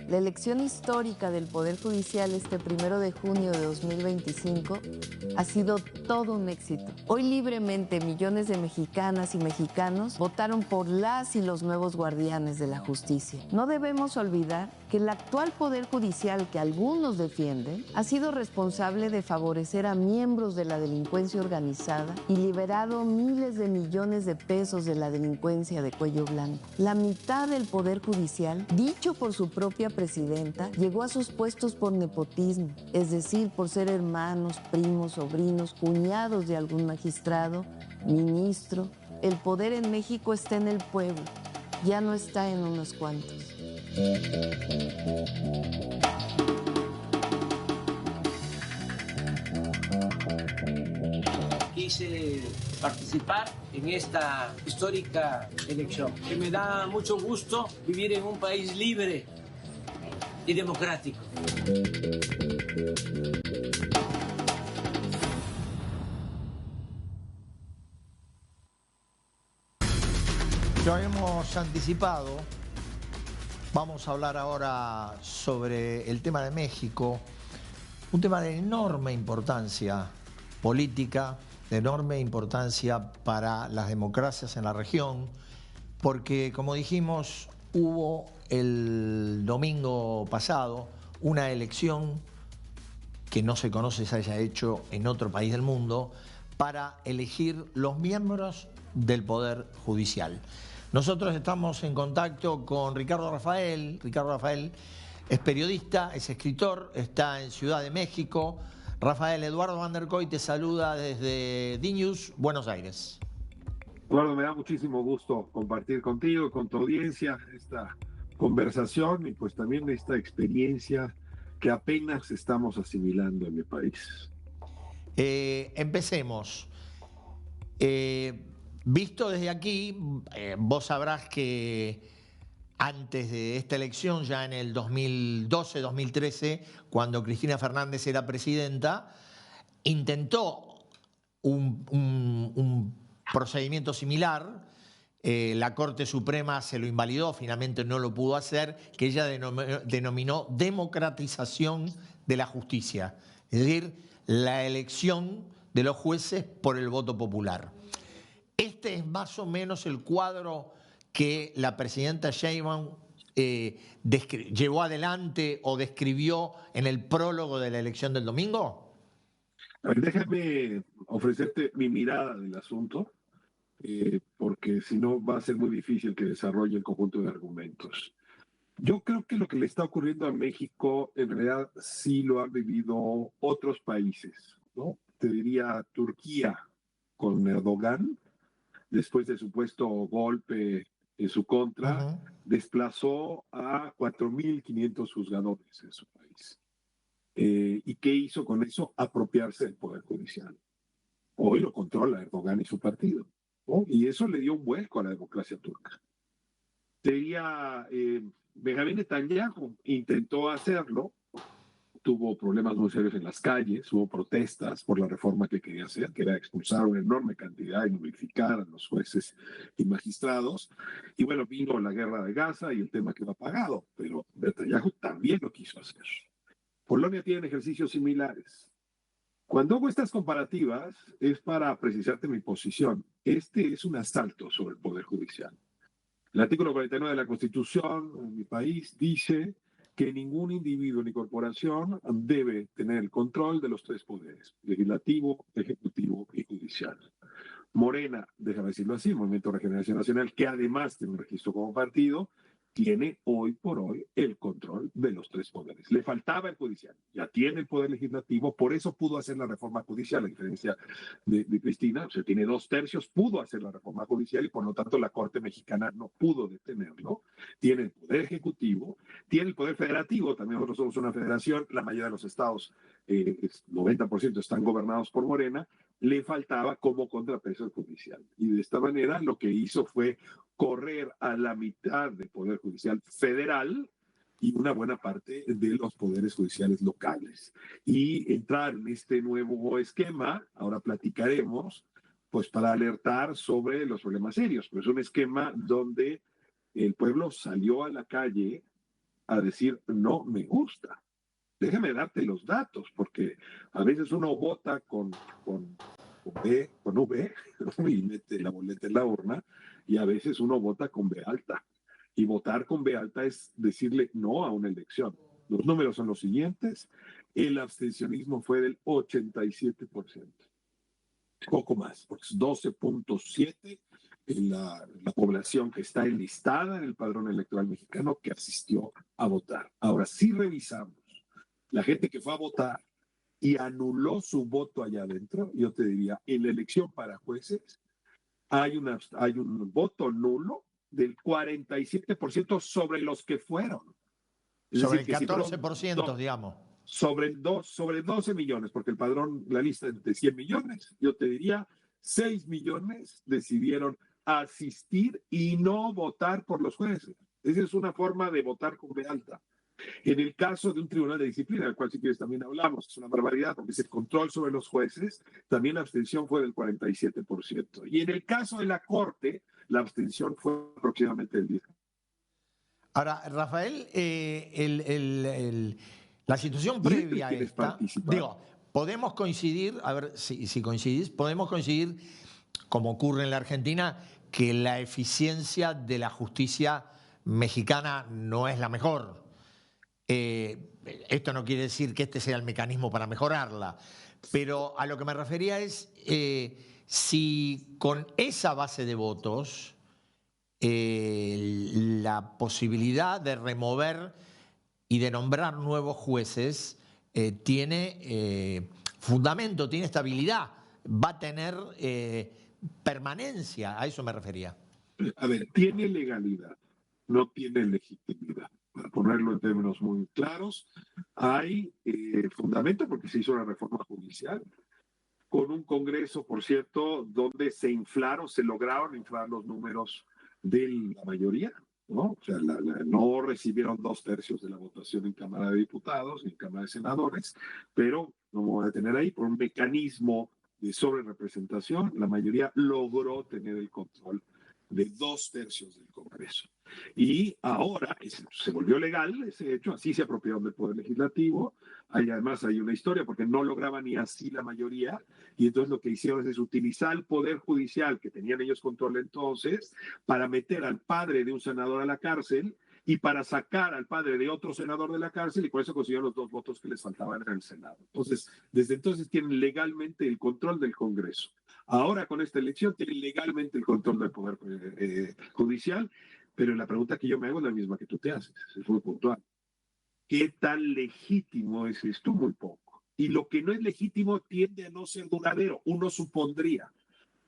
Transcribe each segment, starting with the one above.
La elección histórica del Poder Judicial este 1 de junio de 2025 ha sido todo un éxito. Hoy libremente millones de mexicanas y mexicanos votaron por las y los nuevos guardianes de la justicia. No debemos olvidar que el actual Poder Judicial que algunos defienden ha sido responsable de favorecer a miembros de la delincuencia organizada y liberado miles de millones de pesos de la delincuencia de cuello blanco. La mitad del Poder Judicial, dicho por su propia presidenta, llegó a sus puestos por nepotismo, es decir, por ser hermanos, primos, sobrinos, cuñados de algún magistrado, ministro. El poder en México está en el pueblo, ya no está en unos cuantos. Quise participar en esta histórica elección, que me da mucho gusto vivir en un país libre y democrático. Lo habíamos anticipado. Vamos a hablar ahora sobre el tema de México, un tema de enorme importancia política, de enorme importancia para las democracias en la región, porque, como dijimos, hubo el domingo pasado una elección que no se conoce si haya hecho en otro país del mundo para elegir los miembros del Poder Judicial. Nosotros estamos en contacto con Ricardo Rafael. Ricardo Rafael es periodista, es escritor, está en Ciudad de México. Rafael, Eduardo Van der Koy te saluda desde DNews, Buenos Aires. Eduardo, me da muchísimo gusto compartir contigo, con tu audiencia, esta conversación y pues también esta experiencia que apenas estamos asimilando en mi país. Empecemos. Visto desde aquí, vos sabrás que antes de esta elección, ya en el 2012-2013, cuando Cristina Fernández era presidenta, intentó un procedimiento similar. La Corte Suprema se lo invalidó, finalmente no lo pudo hacer, que ella denominó democratización de la justicia, es decir, la elección de los jueces por el voto popular. Este es más o menos el cuadro que la presidenta Sheinbaum llevó adelante o describió en el prólogo de la elección del domingo. A ver, déjame ofrecerte mi mirada del asunto, porque si no va a ser muy difícil que desarrolle el conjunto de argumentos. Yo creo que lo que le está ocurriendo a México en realidad sí lo han vivido otros países, ¿no? Te diría Turquía con Erdogan, después del supuesto golpe en su contra, desplazó a 4.500 juzgadores en su país. ¿Y qué hizo con eso? Apropiarse del Poder Judicial. Hoy lo controla Erdogan y su partido, ¿no? Y eso le dio un vuelco a la democracia turca. Sería Benjamín Netanyahu intentó hacerlo, tuvo problemas muy serios en las calles, hubo protestas por la reforma que quería hacer, que era expulsar una enorme cantidad y nulificar a los jueces y magistrados. Y bueno, vino la guerra de Gaza y el tema quedó apagado, pero Netanyahu también lo quiso hacer. Polonia tiene ejercicios similares. Cuando hago estas comparativas es para precisarte mi posición. Este es un asalto sobre el Poder Judicial. El artículo 49 de la Constitución en mi país dice que ningún individuo ni corporación debe tener el control de los tres poderes, legislativo, ejecutivo y judicial. Morena, déjame decirlo así, el Movimiento de Regeneración Nacional, que además tiene un registro como partido, tiene hoy por hoy el control de los tres poderes. Le faltaba el judicial, ya tiene el poder legislativo, por eso pudo hacer la reforma judicial, a diferencia de Cristina, o sea, tiene 2/3, pudo hacer la reforma judicial y por lo tanto la Corte Mexicana no pudo detenerlo. Tiene el poder ejecutivo, tiene el poder federativo, también nosotros somos una federación, la mayoría de los estados, 90% están gobernados por Morena, le faltaba como contrapeso judicial. Y de esta manera lo que hizo fue correr a la mitad del Poder Judicial federal y una buena parte de los poderes judiciales locales. Y entrar en este nuevo esquema, ahora platicaremos, pues para alertar sobre los problemas serios. Pues es un esquema donde el pueblo salió a la calle a decir no me gusta. Déjame darte los datos, porque a veces uno vota con V y mete la boleta en la urna, y a veces uno vota con B alta. Y votar con B alta es decirle no a una elección. Los números son los siguientes. El abstencionismo fue del 87%. Poco más, porque es 12.7 en la población que está enlistada en el padrón electoral mexicano que asistió a votar. Ahora, si revisamos la gente que fue a votar y anuló su voto allá adentro, yo te diría, en la elección para jueces hay un voto nulo del 47% sobre los que fueron. Es sobre decir, el 14%, digamos. Sobre 12 millones, porque el padrón, la lista es de 100 millones, yo te diría 6 millones decidieron asistir y no votar por los jueces. Esa es una forma de votar con B alta. En el caso de un tribunal de disciplina, del cual si quieres también hablamos, es una barbaridad, porque es el control sobre los jueces, también la abstención fue del 47%. Y en el caso de la Corte, la abstención fue aproximadamente del 10%. Ahora, Rafael, la situación previa a esta, digo, podemos coincidir, a ver si coincidís, podemos coincidir, como ocurre en la Argentina, que la eficiencia de la justicia mexicana no es la mejor. Esto no quiere decir que este sea el mecanismo para mejorarla, pero a lo que me refería es si con esa base de votos la posibilidad de remover y de nombrar nuevos jueces tiene fundamento, tiene estabilidad, va a tener permanencia, a eso me refería. A ver, tiene legalidad, no tiene legitimidad. Para ponerlo en términos muy claros, hay fundamento porque se hizo una reforma judicial con un Congreso, por cierto, donde se lograron inflar los números de la mayoría, ¿no? O sea, no recibieron 2/3 de la votación en Cámara de Diputados y en Cámara de Senadores, pero no me voy a detener ahí, por un mecanismo de sobrerepresentación, la mayoría logró tener el control de 2/3 del Congreso. Y ahora se volvió legal ese hecho, así se apropiaron del Poder Legislativo. Además hay una historia porque no lograban ni así la mayoría, y entonces lo que hicieron es utilizar el Poder Judicial, que tenían ellos control entonces, para meter al padre de un senador a la cárcel y para sacar al padre de otro senador de la cárcel, y por eso consiguieron los 2 votos que les faltaban en el Senado. Entonces, desde entonces tienen legalmente el control del Congreso. Ahora con esta elección tienen legalmente el control del Poder Judicial, pero la pregunta que yo me hago es la misma que tú te haces, es muy puntual. ¿Qué tan legítimo es esto? Muy poco. Y lo que no es legítimo tiende a no ser duradero, uno supondría.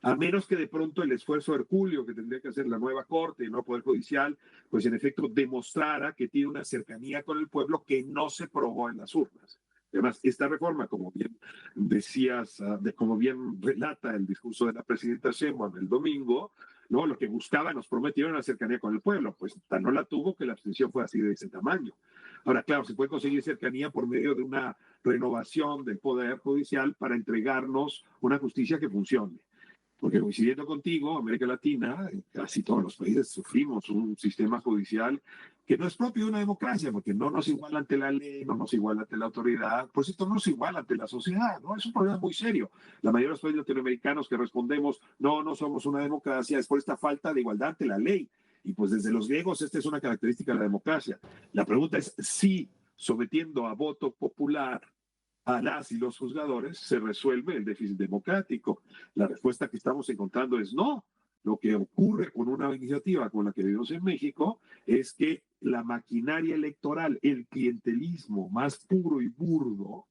A menos que de pronto el esfuerzo hercúleo que tendría que hacer la nueva Corte y el nuevo Poder Judicial, pues en efecto demostrara que tiene una cercanía con el pueblo que no se probó en las urnas. Además, esta reforma, como bien decías, como bien relata el discurso de la presidenta Sheinbaum el domingo, ¿no? Lo que buscaba, nos prometieron la cercanía con el pueblo, pues tan no la tuvo que la abstención fue así de ese tamaño. Ahora, claro, se puede conseguir cercanía por medio de una renovación del Poder Judicial para entregarnos una justicia que funcione. Porque coincidiendo contigo, América Latina, casi todos los países sufrimos un sistema judicial que no es propio de una democracia, porque no nos iguala ante la ley, no nos iguala ante la autoridad, por cierto, no nos iguala ante la sociedad, ¿no? Es un problema muy serio. La mayoría de los países latinoamericanos que respondemos, no somos una democracia, es por esta falta de igualdad ante la ley. Y pues desde los griegos esta es una característica de la democracia. La pregunta es si sometiendo a voto popular a las y los juzgadores se resuelve el déficit democrático. La respuesta que estamos encontrando es no. Lo que ocurre con una iniciativa como la que vivimos en México es que la maquinaria electoral, el clientelismo más puro y burdo,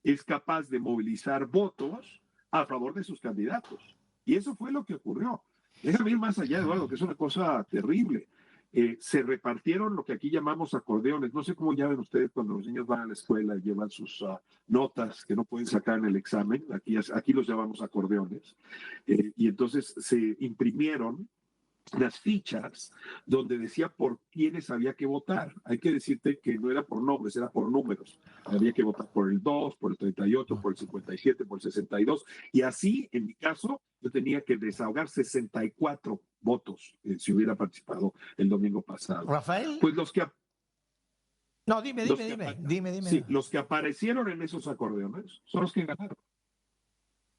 es capaz de movilizar votos a favor de sus candidatos. Y eso fue lo que ocurrió. Déjame ir más allá, Eduardo, que es una cosa terrible. Se repartieron lo que aquí llamamos acordeones. No sé cómo llaman ustedes cuando los niños van a la escuela y llevan sus notas que no pueden sacar en el examen. Aquí los llamamos acordeones. Y entonces se imprimieron las fichas donde decía por quiénes había que votar. Hay que decirte que no era por nombres, era por números. Había que votar por el 2, por el 38, por el 57, por el 62. Y así, en mi caso, yo tenía que desahogar 64 votos si hubiera participado el domingo pasado. Rafael. Pues los que... No, dime, Los dime, que, dime, apa- dime, sí, dime. los que aparecieron en esos acordeones son los que ganaron.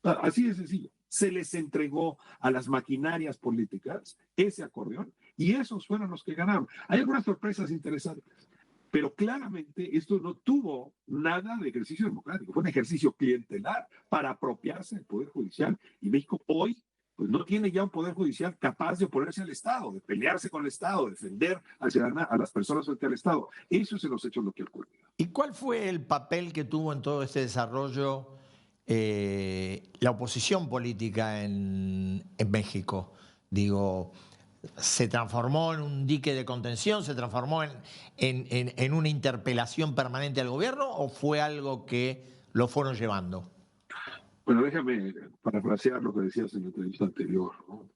Así de sencillo. Se les entregó a las maquinarias políticas ese acordeón y esos fueron los que ganaron. Hay algunas sorpresas interesantes, pero claramente esto no tuvo nada de ejercicio democrático, fue un ejercicio clientelar para apropiarse del Poder Judicial. Y México hoy pues no tiene ya un Poder Judicial capaz de oponerse al Estado, de pelearse con el Estado, de defender a las personas frente al Estado. Eso es en los hechos lo que ocurre. ¿Y cuál fue el papel que tuvo en todo este desarrollo la oposición política en México? Digo, ¿se transformó en un dique de contención? ¿Se transformó en una interpelación permanente al gobierno? ¿O fue algo que lo fueron llevando? Bueno, déjame parafrasear lo que decías en la entrevista anterior, ¿no?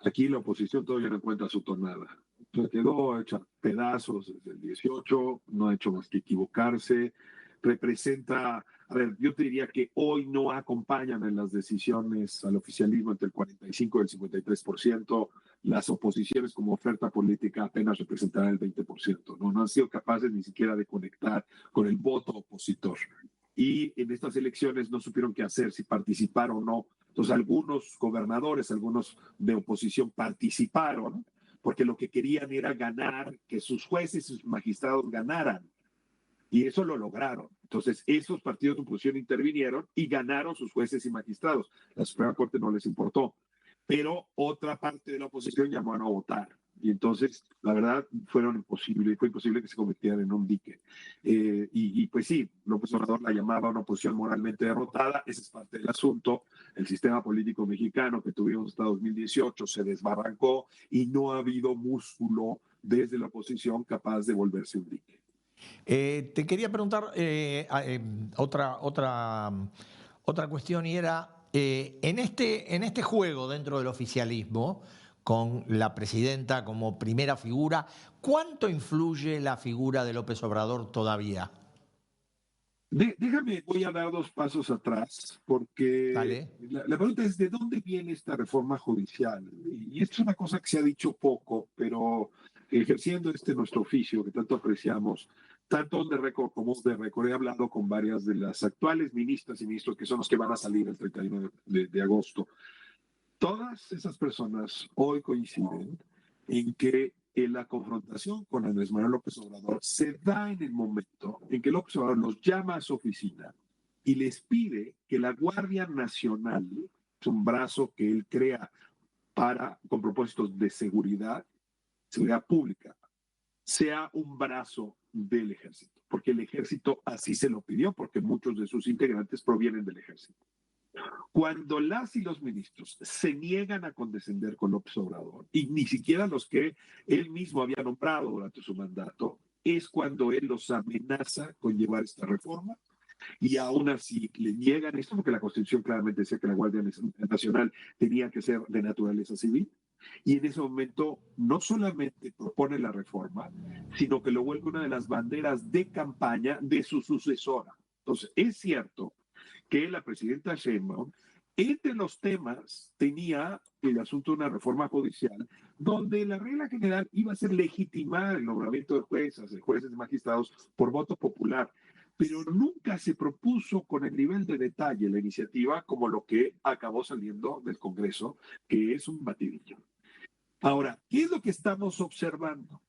Aquí la oposición todavía no encuentra su tonada. Se quedó hecha pedazos desde el 18, no ha hecho más que equivocarse. Representa, a ver, yo te diría que hoy no acompañan en las decisiones al oficialismo entre el 45 y el 53%. Las oposiciones como oferta política apenas representarán el 20%. No han sido capaces ni siquiera de conectar con el voto opositor. Y en estas elecciones no supieron qué hacer, si participar o no. Entonces algunos gobernadores, algunos de oposición participaron porque lo que querían era ganar, que sus jueces y sus magistrados ganaran. Y eso lo lograron. Entonces esos partidos de oposición intervinieron y ganaron sus jueces y magistrados. La Suprema Corte no les importó. Pero otra parte de la oposición llamó a no votar. Y entonces, la verdad, fue imposible que se convirtieran en un dique. Pues sí, López Obrador la llamaba una oposición moralmente derrotada, ese es parte del asunto. El sistema político mexicano que tuvimos hasta 2018 se desbarrancó y no ha habido músculo desde la oposición capaz de volverse un dique. Te quería preguntar otra cuestión y era, en este juego dentro del oficialismo, con la presidenta como primera figura, ¿cuánto influye la figura de López Obrador todavía? Déjame, voy a dar dos pasos atrás, porque Dale. la pregunta es, ¿de dónde viene esta reforma judicial? Y esto es una cosa que se ha dicho poco, pero ejerciendo nuestro oficio que tanto apreciamos, tanto on the record como off the record, he hablado con varias de las actuales ministras y ministros que son los que van a salir el 31 de agosto. Todas esas personas hoy coinciden en que la confrontación con Andrés Manuel López Obrador se da en el momento en que López Obrador los llama a su oficina y les pide que la Guardia Nacional, es un brazo que él crea con propósitos de seguridad pública, sea un brazo del ejército, porque el ejército así se lo pidió, porque muchos de sus integrantes provienen del ejército. Cuando las y los ministros se niegan a condescender con López Obrador, y ni siquiera los que él mismo había nombrado durante su mandato, es cuando él los amenaza con llevar esta reforma, y aún así le niegan esto, porque la Constitución claramente decía que la Guardia Nacional tenía que ser de naturaleza civil, y en ese momento no solamente propone la reforma, sino que lo vuelve una de las banderas de campaña de su sucesora. Entonces, es cierto que la presidenta Sheinbaum, entre los temas, tenía el asunto de una reforma judicial, donde la regla general iba a ser legitimar el nombramiento de jueces y magistrados por voto popular, pero nunca se propuso con el nivel de detalle la iniciativa como lo que acabó saliendo del Congreso, que es un batidillo. Ahora, ¿qué es lo que estamos observando?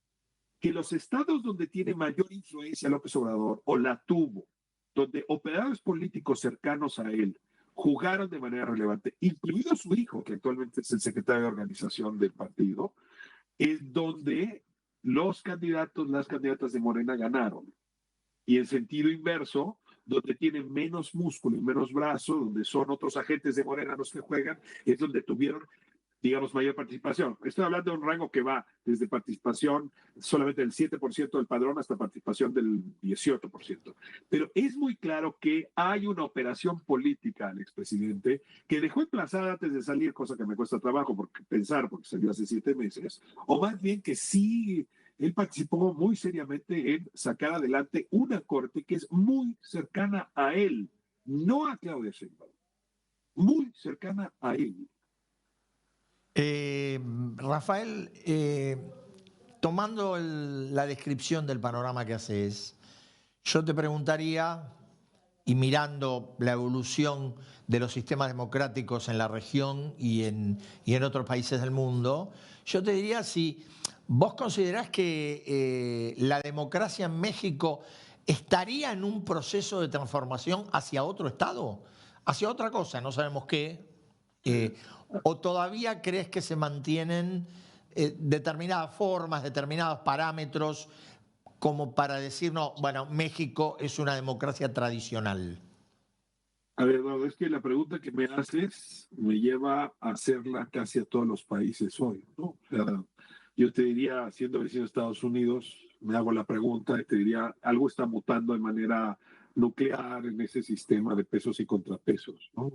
Que los estados donde tiene mayor influencia López Obrador, o la tuvo, donde operadores políticos cercanos a él jugaron de manera relevante, incluido su hijo, que actualmente es el secretario de organización del partido, es donde los candidatos, las candidatas de Morena ganaron. Y en sentido inverso, donde tienen menos músculo y menos brazo, donde son otros agentes de Morena los que juegan, es donde tuvieron, digamos, mayor participación. Estoy hablando de un rango que va desde participación solamente del 7% del padrón hasta participación del 18%. Pero es muy claro que hay una operación política al expresidente que dejó emplazada antes de salir, cosa que me cuesta trabajo pensar, porque salió hace 7 meses, o más bien que sí, él participó muy seriamente en sacar adelante una corte que es muy cercana a él, no a Claudia Sheinbaum, muy cercana a él. Rafael, tomando la descripción del panorama que haces, Yo te preguntaría, y mirando la evolución de los sistemas democráticos en la región y en otros países del mundo, yo te diría si vos considerás que la democracia en México estaría en un proceso de transformación hacia otro estado, hacia otra cosa, no sabemos qué, o todavía crees que se mantienen determinadas formas, determinados parámetros, como para decir, no, bueno, México es una democracia tradicional. A ver, Eduardo, es que la pregunta que me haces me lleva a hacerla casi a todos los países hoy, ¿no? O sea, yo te diría, siendo vecino de Estados Unidos, me hago la pregunta y te diría, algo está mutando de manera nuclear en ese sistema de pesos y contrapesos, ¿no?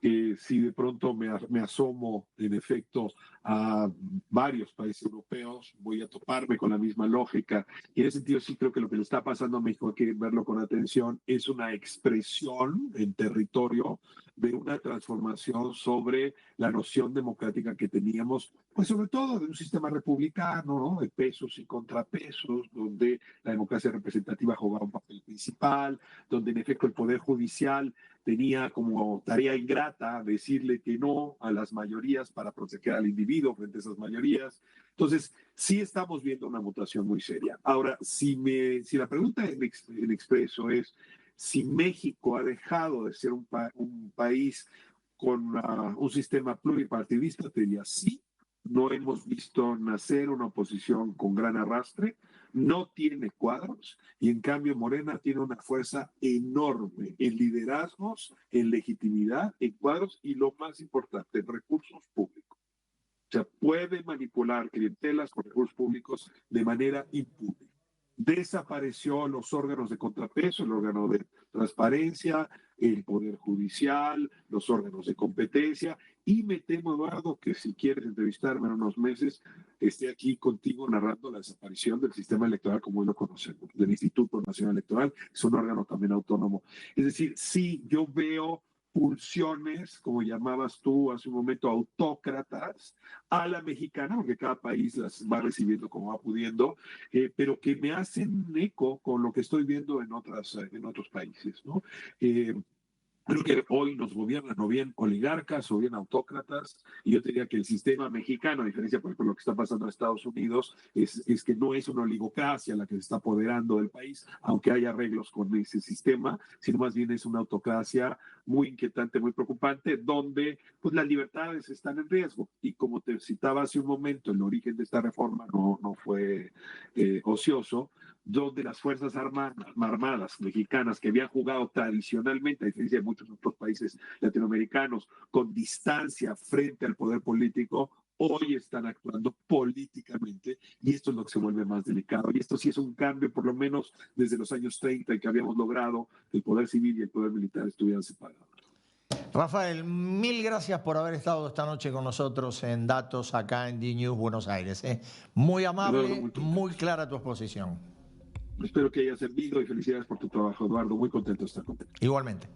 Si de pronto me asomo, en efecto, a varios países europeos, voy a toparme con la misma lógica. Y en ese sentido sí creo que lo que le está pasando a México, hay que verlo con atención, es una expresión en territorio de una transformación sobre la noción democrática que teníamos, pues sobre todo de un sistema republicano, ¿no? De pesos y contrapesos, donde la democracia representativa jugaba un papel principal, donde en efecto el Poder Judicial tenía como tarea ingrata decirle que no a las mayorías para proteger al individuo frente a esas mayorías. Entonces, sí estamos viendo una mutación muy seria. Ahora, si la pregunta en expreso es si México ha dejado de ser un país con un sistema pluripartidista, te diría sí. No hemos visto nacer una oposición con gran arrastre, no tiene cuadros y en cambio Morena tiene una fuerza enorme en liderazgos, en legitimidad, en cuadros y lo más importante, en recursos públicos. O sea, puede manipular clientelas con recursos públicos de manera impune. Desapareció los órganos de contrapeso, el órgano de transparencia, el Poder Judicial, los órganos de competencia, y me temo, Eduardo, que si quieres entrevistarme en unos meses, esté aquí contigo narrando la desaparición del sistema electoral como hoy lo conocemos, del Instituto Nacional Electoral, es un órgano también autónomo. Es decir, sí, yo veo pulsiones, como llamabas tú hace un momento, autócratas a la mexicana, porque cada país las va recibiendo como va pudiendo, pero que me hacen eco con lo que estoy viendo en otros países, ¿no? Creo que hoy nos gobiernan o bien oligarcas o bien autócratas, y yo te diría que el sistema mexicano, a diferencia por ejemplo de lo que está pasando en Estados Unidos, es que no es una oligocracia la que se está apoderando del país, aunque hay arreglos con ese sistema, sino más bien es una autocracia muy inquietante, muy preocupante, donde pues las libertades están en riesgo. Y como te citaba hace un momento, el origen de esta reforma no fue ocioso, donde las Fuerzas Armadas mexicanas, que habían jugado tradicionalmente, a diferencia de muchos otros países latinoamericanos, con distancia frente al poder político, hoy están actuando políticamente y esto es lo que se vuelve más delicado. Y esto sí es un cambio, por lo menos desde los años 30, en que habíamos logrado que el poder civil y el poder militar estuvieran separados. Rafael, mil gracias por haber estado esta noche con nosotros en Datos acá en DNews Buenos Aires. Muy amable, muy clara tu exposición. Espero que haya servido y felicidades por tu trabajo, Eduardo. Muy contento de estar contigo. Igualmente.